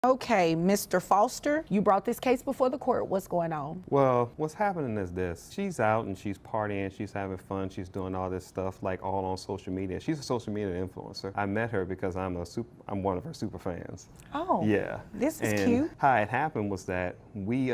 Okay, Mr. Foster, you brought this case before the court. What's going on? Well, what's happening is this. She's out and she's partying, she's having fun, she's doing all this stuff like all on social media. She's a social media influencer. I met her because I'm one of her super fans. Oh, yeah. This is and cute. How it happened was that we,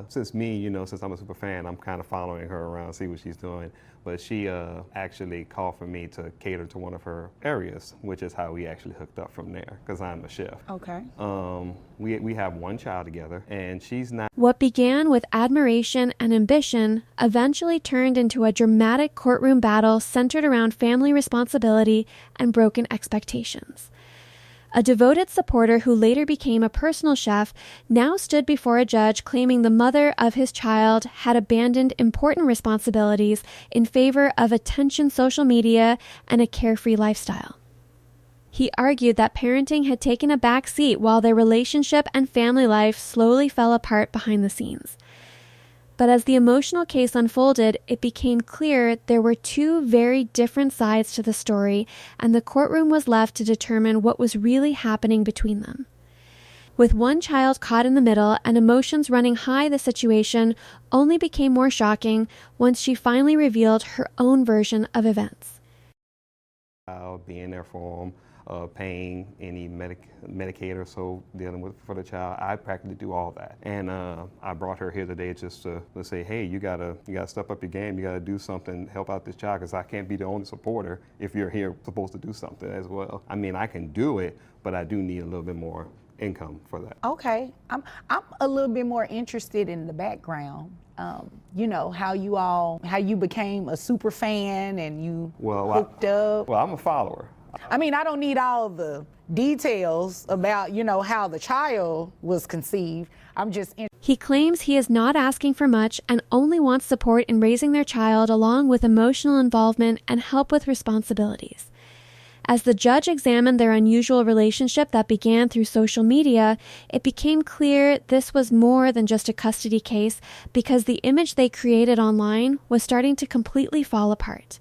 since I'm a super fan, I'm kind of following her around, see what she's doing. But she actually called for me to cater to one of her areas, which is how we actually hooked up from there, because I'm a chef. Okay. We have one child together, and she's not. What began with admiration and ambition eventually turned into a dramatic courtroom battle centered around family responsibility and broken expectations. A devoted supporter who later became a personal chef now stood before a judge claiming the mother of his child had abandoned important responsibilities in favor of attention social media and a carefree lifestyle. He argued that parenting had taken a back seat while their relationship and family life slowly fell apart behind the scenes. But as the emotional case unfolded, it became clear there were two very different sides to the story, and the courtroom was left to determine what was really happening between them. With one child caught in the middle and emotions running high, the situation only became more shocking once she finally revealed her own version of events. Being there for him, paying any Medicaid or so, dealing with for the child. I practically do all that. And I brought her here today just to say, hey, you gotta step up your game. You gotta do something, help out this child, because I can't be the only supporter if you're here supposed to do something as well. I mean, I can do it, but I do need a little bit more income for that. Okay, I'm a little bit more interested in the background. You know, how you became a super fan and you hooked up. Well, I'm a follower. I mean, I don't need all the details about, how the child was conceived. I'm just He claims he is not asking for much and only wants support in raising their child along with emotional involvement and help with responsibilities. As the judge examined their unusual relationship that began through social media, it became clear this was more than just a custody case because the image they created online was starting to completely fall apart.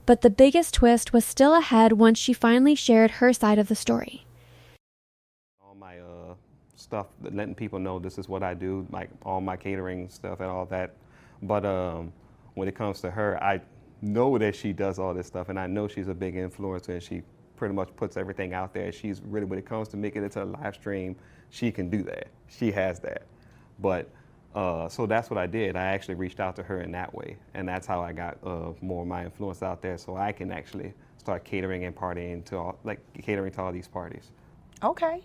But the biggest twist was still ahead once she finally shared her side of the story. All my stuff, letting people know this is what I do, like all my catering stuff and all that. But when it comes to her, I know that she does all this stuff, and I know she's a big influencer, and she pretty much puts everything out there. She's really, when it comes to making it to a live stream, she can do that. She has that. But so that's what I did. I actually reached out to her in that way, and that's how I got more of my influence out there, so I can actually start catering and partying to catering to all these parties. Okay,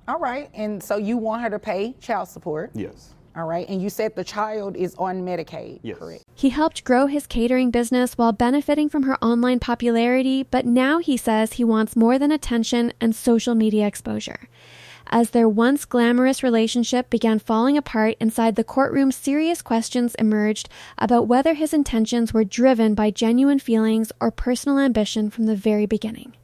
all right. And so you want her to pay child support? Yes. All right, and you said the child is on Medicaid, yes. Correct? He helped grow his catering business while benefiting from her online popularity, but now he says he wants more than attention and social media exposure. As their once glamorous relationship began falling apart inside the courtroom, serious questions emerged about whether his intentions were driven by genuine feelings or personal ambition from the very beginning.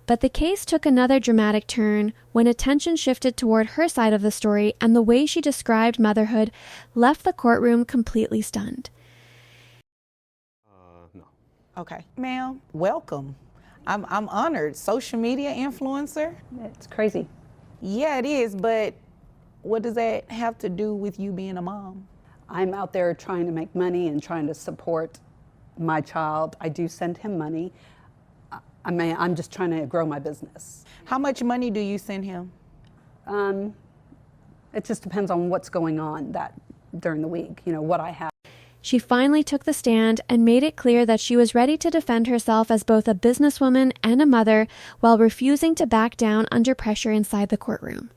But the case took another dramatic turn when attention shifted toward her side of the story, and the way she described motherhood left the courtroom completely stunned. No. Okay, ma'am, welcome. I'm honored. Social media influencer? It's crazy. Yeah, it is, but what does that have to do with you being a mom? I'm out there trying to make money and trying to support my child. I do send him money. I'm just trying to grow my business. How much money do you send him? It just depends on what's going on during the week, what I have. She finally took the stand and made it clear that she was ready to defend herself as both a businesswoman and a mother while refusing to back down under pressure inside the courtroom.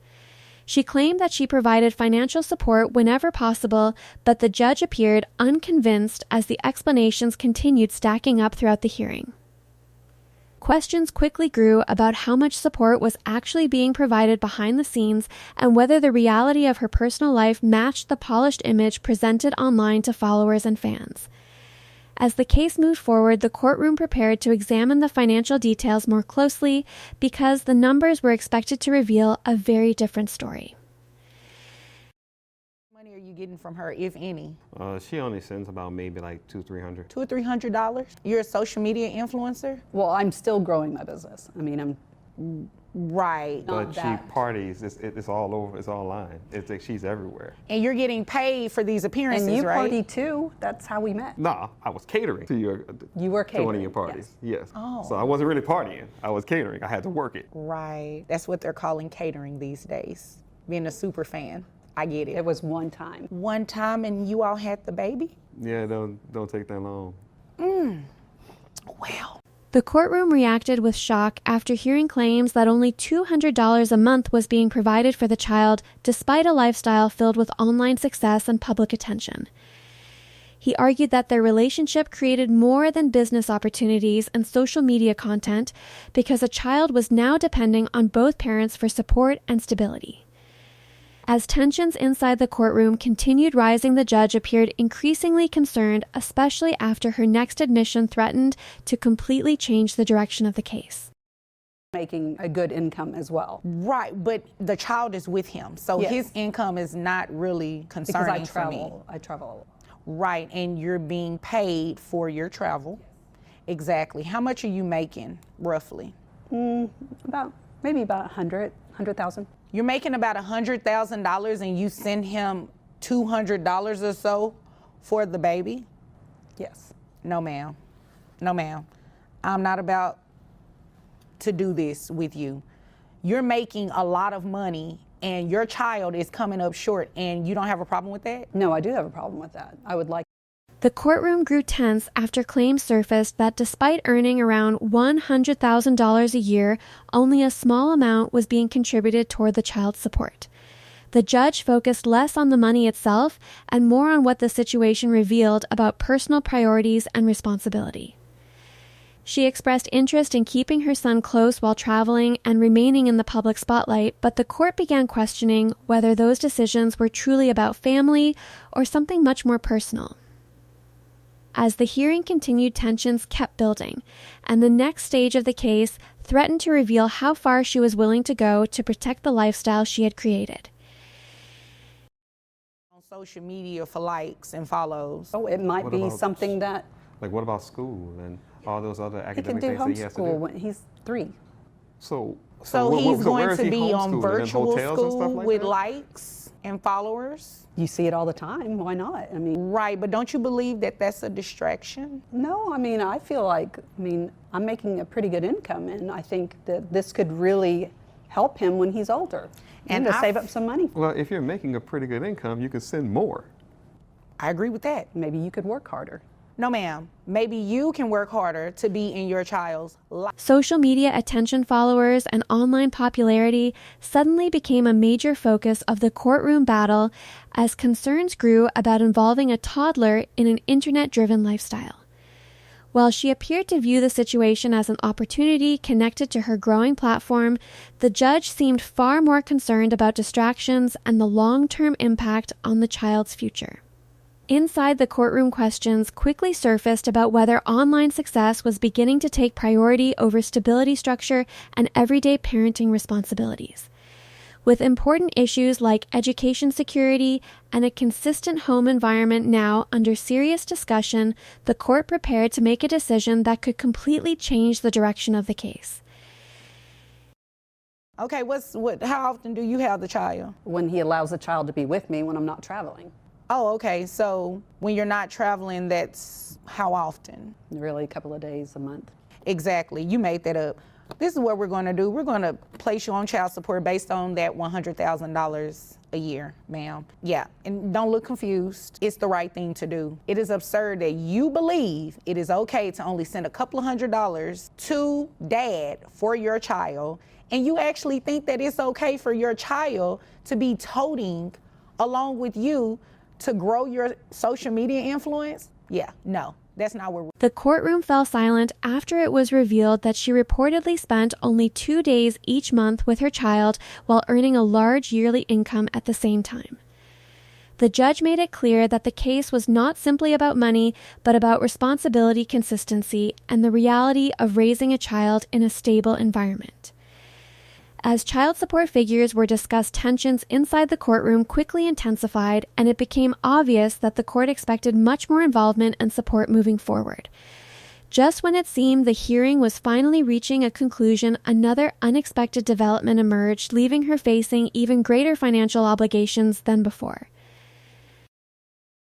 She claimed that she provided financial support whenever possible, but the judge appeared unconvinced as the explanations continued stacking up throughout the hearing. Questions quickly grew about how much support was actually being provided behind the scenes and whether the reality of her personal life matched the polished image presented online to followers and fans. As the case moved forward, the courtroom prepared to examine the financial details more closely because the numbers were expected to reveal a very different story. Money are you getting from her, if any? She only sends about maybe like $200-300. $200 or $300? You're a social media influencer? Well, I'm still growing my business. I mean, Right. Not But she that. parties. It's all over. It's online. It's like she's everywhere. And you're getting paid for these appearances, And you right? party too. That's how we met. Nah, I was catering to your. You were to one catering, of your parties. Yes. Oh. So I wasn't really partying. I was catering. I had to work it. Right. That's what they're calling catering these days. Being a super fan. I get it. It was one time. One time and you all had the baby? Yeah, don't take that long. Well. The courtroom reacted with shock after hearing claims that only $200 a month was being provided for the child, despite a lifestyle filled with online success and public attention. He argued that their relationship created more than business opportunities and social media content because a child was now depending on both parents for support and stability. As tensions inside the courtroom continued rising, the judge appeared increasingly concerned, especially after her next admission threatened to completely change the direction of the case. Making a good income as well. Right, but the child is with him, so Yes. his income is not really Because concerning I for me. travel. I travel. Right, and you're being paid for your travel. Exactly. How much are you making, roughly? Maybe about 100,000. You're making about $100,000 and you send him $200 or so for the baby? Yes. No, ma'am. No, ma'am. I'm not about to do this with you. You're making a lot of money and your child is coming up short and you don't have a problem with that? No, I do have a problem with that. I would like. The courtroom grew tense after claims surfaced that despite earning around $100,000 a year, only a small amount was being contributed toward the child's support. The judge focused less on the money itself and more on what the situation revealed about personal priorities and responsibility. She expressed interest in keeping her son close while traveling and remaining in the public spotlight, but the court began questioning whether those decisions were truly about family or something much more personal. As the hearing continued, tensions kept building, and the next stage of the case threatened to reveal how far she was willing to go to protect the lifestyle she had created. On social media for likes and follows. Oh, it might What be about- something that Like, what about school and all those other he can academic do things that he has to homeschool do? when he's 3. So where- he's where going is to he be on homeschooling? In virtual hotels and school stuff like with that? likes and followers? You see it all the time. Why not? I mean, Right, but don't you believe that that's a distraction? no, I mean, I feel like, I'm making a pretty good income, and I think that this could really help him when he's older and to I- save up some money. Well, if you're making a pretty good income, you can send more. I agree with that. Maybe you could work harder. No, ma'am. Maybe you can work harder to be in your child's life. Social media attention, followers, and online popularity suddenly became a major focus of the courtroom battle as concerns grew about involving a toddler in an internet-driven lifestyle. While she appeared to view the situation as an opportunity connected to her growing platform, the judge seemed far more concerned about distractions and the long-term impact on the child's future. Inside the courtroom, questions quickly surfaced about whether online success was beginning to take priority over stability, structure, and everyday parenting responsibilities. With important issues like education security and a consistent home environment now under serious discussion, the court prepared to make a decision that could completely change the direction of the case. Okay, how often do you have the child? When he allows the child to be with me when I'm not traveling. Oh, okay. So when you're not traveling, that's how often? Really, a couple of days a month. Exactly. You made that up. This is what we're going to do. We're going to place you on child support based on that $100,000 a year, ma'am. Yeah, and don't look confused. It's the right thing to do. It is absurd that you believe it is okay to only send a couple of $100s to dad for your child, and you actually think that it's okay for your child to be toting along with you to grow your social media influence? Yeah, no, that's not where we're. The courtroom fell silent after it was revealed that she reportedly spent only 2 days each month with her child while earning a large yearly income at the same time. The judge made it clear that the case was not simply about money, but about responsibility, consistency, and the reality of raising a child in a stable environment. As child support figures were discussed, tensions inside the courtroom quickly intensified, and it became obvious that the court expected much more involvement and support moving forward. Just when it seemed the hearing was finally reaching a conclusion, another unexpected development emerged, leaving her facing even greater financial obligations than before.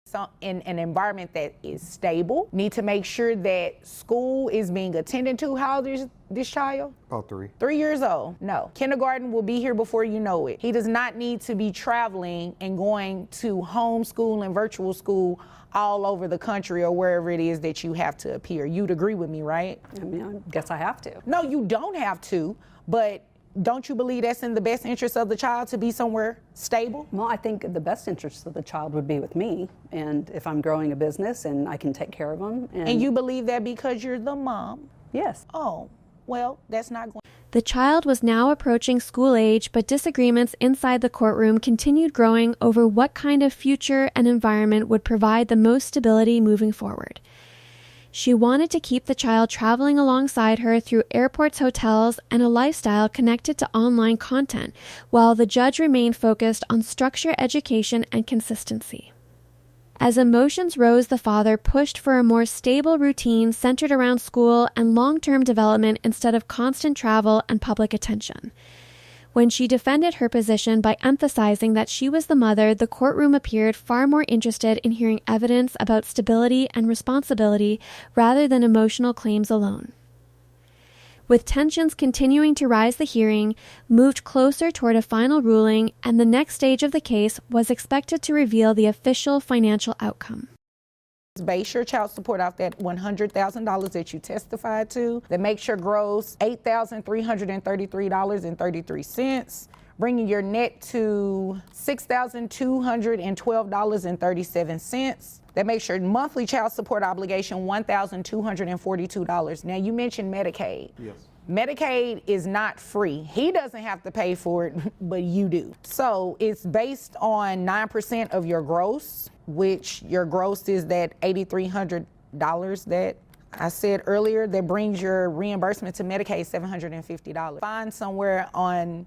So in an environment that is stable, need to make sure that school is being attended to. How old is this child? About 3. 3 years old. No. Kindergarten will be here before you know it. He does not need to be traveling and going to homeschool and virtual school all over the country or wherever it is that you have to appear. You'd agree with me, right? I mean, I guess I have to. No, you don't have to, but don't you believe that's in the best interest of the child to be somewhere stable? Well, I think the best interest of the child would be with me, and if I'm growing a business and I can take care of them. And you believe that because you're the mom? Yes. Oh, well, that's not going. The child was now approaching school age, but disagreements inside the courtroom continued growing over what kind of future and environment would provide the most stability moving forward. She wanted to keep the child traveling alongside her through airports, hotels, and a lifestyle connected to online content, while the judge remained focused on structure, education, and consistency. As emotions rose, the father pushed for a more stable routine centered around school and long-term development instead of constant travel and public attention. When she defended her position by emphasizing that she was the mother, the courtroom appeared far more interested in hearing evidence about stability and responsibility rather than emotional claims alone. With tensions continuing to rise, the hearing moved closer toward a final ruling, and the next stage of the case was expected to reveal the official financial outcome. Base your child support off that $100,000 that you testified to. That makes your gross $8,333.33, bringing your net to $6,212.37. That makes your monthly child support obligation $1,242. Now, you mentioned Medicaid. Yes. Medicaid is not free. He doesn't have to pay for it, but you do. So it's based on 9% of your gross, which your gross is that $8,300 that I said earlier. That brings your reimbursement to Medicaid $750. Find somewhere on,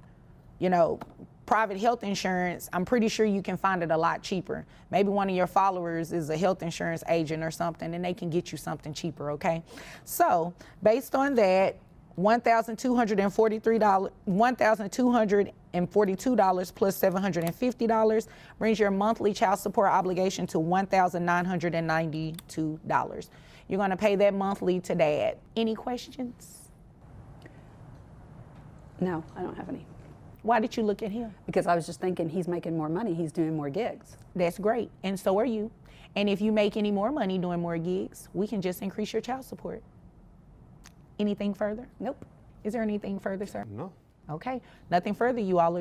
private health insurance. I'm pretty sure you can find it a lot cheaper. Maybe one of your followers is a health insurance agent or something, and they can get you something cheaper, okay? So based on that, $1,242 plus $750 brings your monthly child support obligation to $1,992. You're going to pay that monthly to Dad. Any questions? No, I don't have any. Why did you look at him? Because I was just thinking he's making more money, he's doing more gigs. That's great, and so are you. And if you make any more money doing more gigs, we can just increase your child support. Anything further? Nope. Is there anything further, sir? No. Okay, nothing further. You all are